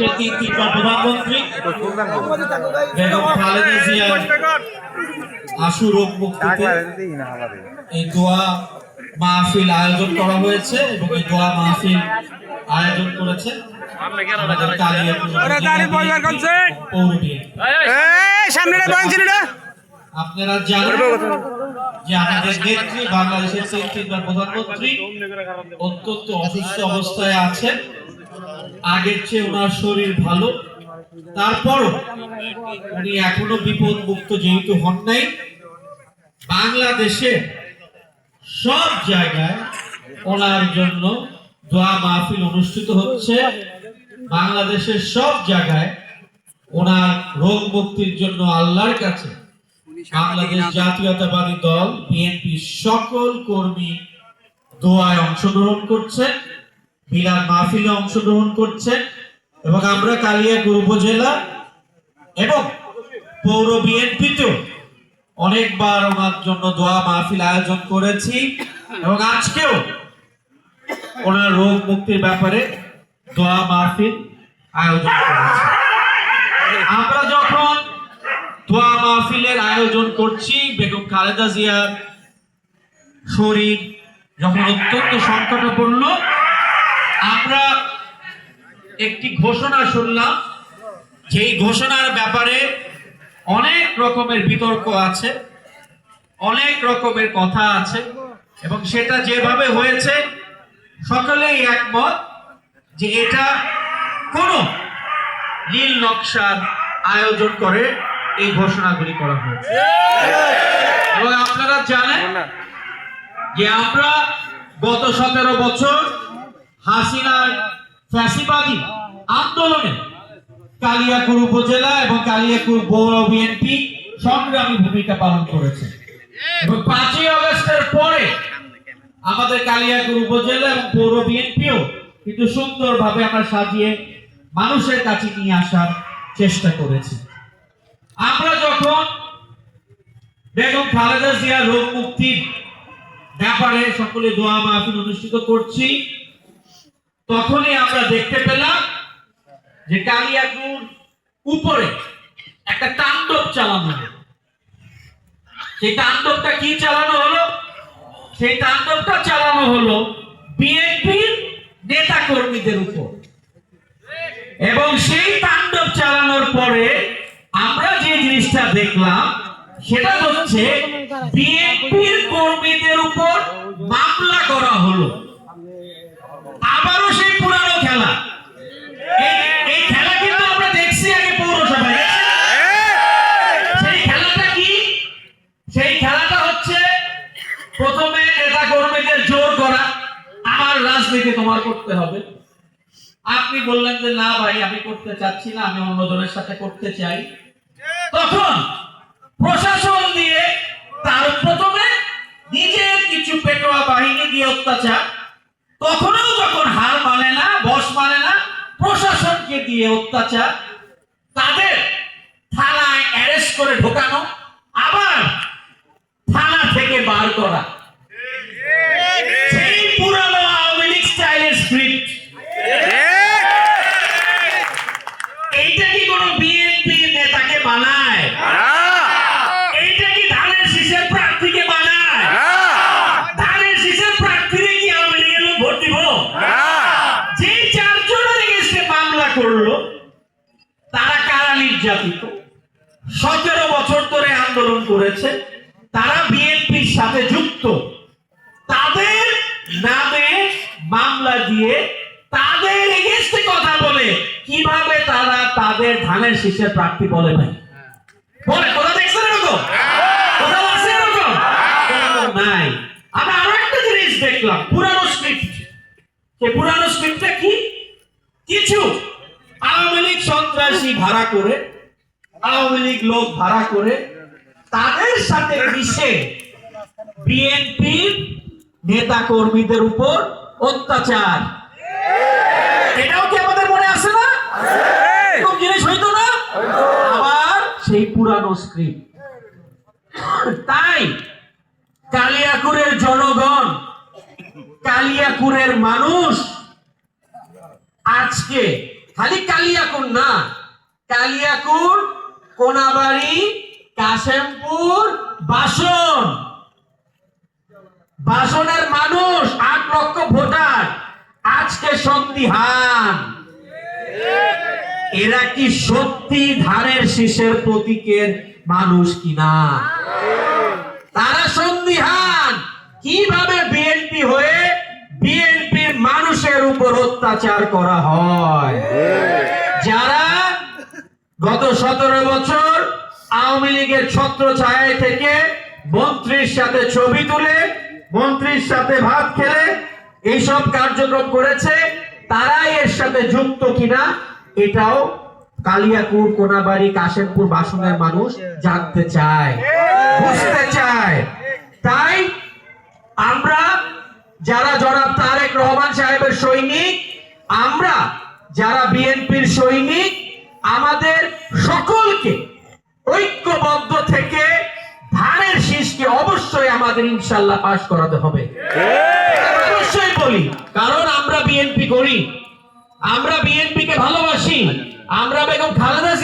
বাংলাদেশের তিনবার প্রধানমন্ত্রী বেগম খালেদা জিয়ার আশু রোগ মুক্তিতে এই দোয়া মাহফিল আয়োজন করা হয়েছে এবং এই দোয়া মাহফিল আয়োজন করেছেন আপনারা জানেন যে আমাদের নেত্রী বাংলাদেশের তিনবার প্রধানমন্ত্রী অত্যন্ত অসুস্থ অবস্থায় আছেন। আগের চেয়ে ওনার শরীর ভালো, তারপরও উনি এখনো বিপদ মুক্ত যেহেতু হন নাই, বাংলাদেশে সব জায়গায় ওনার জন্য দোয়া মাহফিল অনুষ্ঠিত হচ্ছে। বাংলাদেশের সব জায়গায় ওনার রোগ মুক্তির জন্য আল্লাহর কাছে বাংলাদেশ জাতীয়তাবাদী দল বিএনপি সকল কর্মী দোয়ায় অংশগ্রহণ করছেন, মিলাদ মাহফিলে অংশগ্রহণ করছেন এবং আমরা কালিয়াকৈর উপজেলা এবং পৌর বিএনপিতেও অনেকবার ওনার জন্য দোয়া মাহফিল আয়োজন করেছি এবং আজকেও ওনার রোগ মুক্তির ব্যাপারে দোয়া মাহফিল আয়োজন করেছি। আমরা যখন দোয়া মাহফিলের আয়োজন করছি, বেগম খালেদা জিয়ার শরীর যখন অত্যন্ত সংকটে পড়ল, আমরা একটি ঘোষণা শুনলাম, যেই ঘোষণার ব্যাপারে অনেক রকমের বিতর্ক আছে, অনেক রকমের কথা আছে এবং সেটা যেভাবে হয়েছে সকলেই একমত যে এটা কোনো নীল নকশার আয়োজন করে এই ঘোষণাগুলি করা হয়েছে। এবং আপনারা জানেন যে আমরা গত 17 বছর হাসিনার ফ্যাসিবাদী আন্দোলনে কালিয়াকৈর উপজেলা এবং কালিয়াকৈর পৌর বিএনপি সংগ্রামী ভূমিকা পালন করেছে এবং 5ই আগস্টের পরে আমাদের কালিয়াকৈর উপজেলা এবং পৌর বিএনপিও কিন্তু সুন্দরভাবে আমরা সাজিয়ে মানুষের কাছে নিয়ে আসার চেষ্টা করেছি। আমরা যখন বেগম খালেদা জিয়ার রোগ মুক্তির ব্যাপারে সকলে দোয়া মাহফিল অনুষ্ঠিত করছি, তখনই আমরা দেখতে পেলাম যে কালিয়াকৈর উপরে একটা তাণ্ডব চালানো হলো। সেই তাণ্ডবটা কি চালানো হলো? সেই তাণ্ডবটা চালানো হলো বিএনপির নেতা কর্মীদের উপর। এবং সেই তাণ্ডব চালানোর পরে আমরা যে জিনিসটা দেখলাম সেটা হচ্ছে বিএনপির কর্মীদের উপর মামলা করা হলো। আবারও সেই পুরানো খেলা। এই খেলা কিন্তু আমরা দেখছি আগে পৌরসভায়। সেই খেলাটা কি? সেই খেলাটা হচ্ছে প্রথমে নেতা কর্মীদের জোর করা, আমার রাজনীতি তোমার করতে হবে। আপনি বললেন যে না ভাই, আমি করতে চাচ্ছি না, আমি অন্যজনের সাথে করতে চাই। তখন প্রশাসন দিয়ে তার প্রথমে নিজের কিছু পেটোয়া বাহিনী দিয়ে অত্যাচার, তখনও যখন হার মানে না, বস মানে না, প্রশাসনকে দিয়ে অত্যাচার, তাদের থানায় অ্যারেস্ট করে ঢোকানো, আবার থানা থেকে বার করা। সেই পুরানো আওয়ামী লীগ স্টাইলের স্ক্রিপ্ট। এইটা কি কোনো বিএনপি নেতাকে বানায়? এইটা কি ধানের শীষের প্রার্থীকে বানায়? ধানের শীষের প্রার্থীরে কি আওয়ামী লীগের লোক ভোট দিব? যে 4 জনের এগেইনস্টে মামলা করলো তারা কারা নির্যাতিত, 17 বছর ধরে আন্দোলন করেছে, তারা বিএনপির সাথে যুক্ত, তাদের নামে মামলা দিয়ে তাদের এগেইনস্টে কথা বলে কিভাবে তারা তাদের ধানের শীষের প্রার্থী বলে ভাই? বলে কোথা দেখছেন এরকম? কোথা আছে এরকম? নাই। আমরা আরো একটা জিনিস দেখলাম, পুরানো স্ক্রিপ্ট। সেই পুরানো স্ক্রিপ্টটা কি? কিছু আওয়ামী লীগ সন্ত্রাসী ভাড়া করে, আওয়ামী লীগ লোক ভাড়া করে তাদের সাথে মিশে বিএনপির নেতা কর্মীদের উপর অত্যাচার। এটাও কি আমাদের মনে আছে না? এরকম জিনিস হইতো না? আবার সেই পুরানো স্ক্রিপ্ট। তাই কালিয়াকৈরের জনগণ, কালিয়াকৈরের মানুষ আজকে খালি কালিয়াকুর না, কালিয়াকুর, কোনাবাড়ি, কাশেমপুর, বাসন, বাসনের মানুষ 8 লক্ষ ভোটার আজকে সন্দিহান। এরা কি সত্যি ধানের শীষের প্রতীকের মানুষ কিনা? তারা সন্দিহান কিভাবে বিএনপি হয়ে বিএনপির মানুষের উপর অত্যাচার করা হয়। যারা গত 17 বছর আওয়ামী লীগের ছত্রছায়ায় থেকে মন্ত্রীর সাথে ছবি তুলে, মন্ত্রীর সাথে ভাত খেলে এইসব কার্যক্রম করেছে, তারাই এর সাথে যুক্ত কিনা এটাও কালিয়াকুর, কোনাবাড়ি, কাশেমপুর, বাসনের মানুষ জানতে চায়, বুঝতে চায়। তাই আমরা যারা জনাব তারেক রহমান সাহেবের সৈনিক, আমরা যারা বিএনপির সৈনিক, আমাদের সকলকে ঐক্যবদ্ধ থেকে ধানের শীষকে অবশ্যই আমাদের ইনশাআল্লাহ পাশ করাতে হবে। অবশ্যই বলি, কারণ আমরা বিএনপি করি, আমরা বিএনপিকে ভালোবাসি, আমরা বেগম খালেদা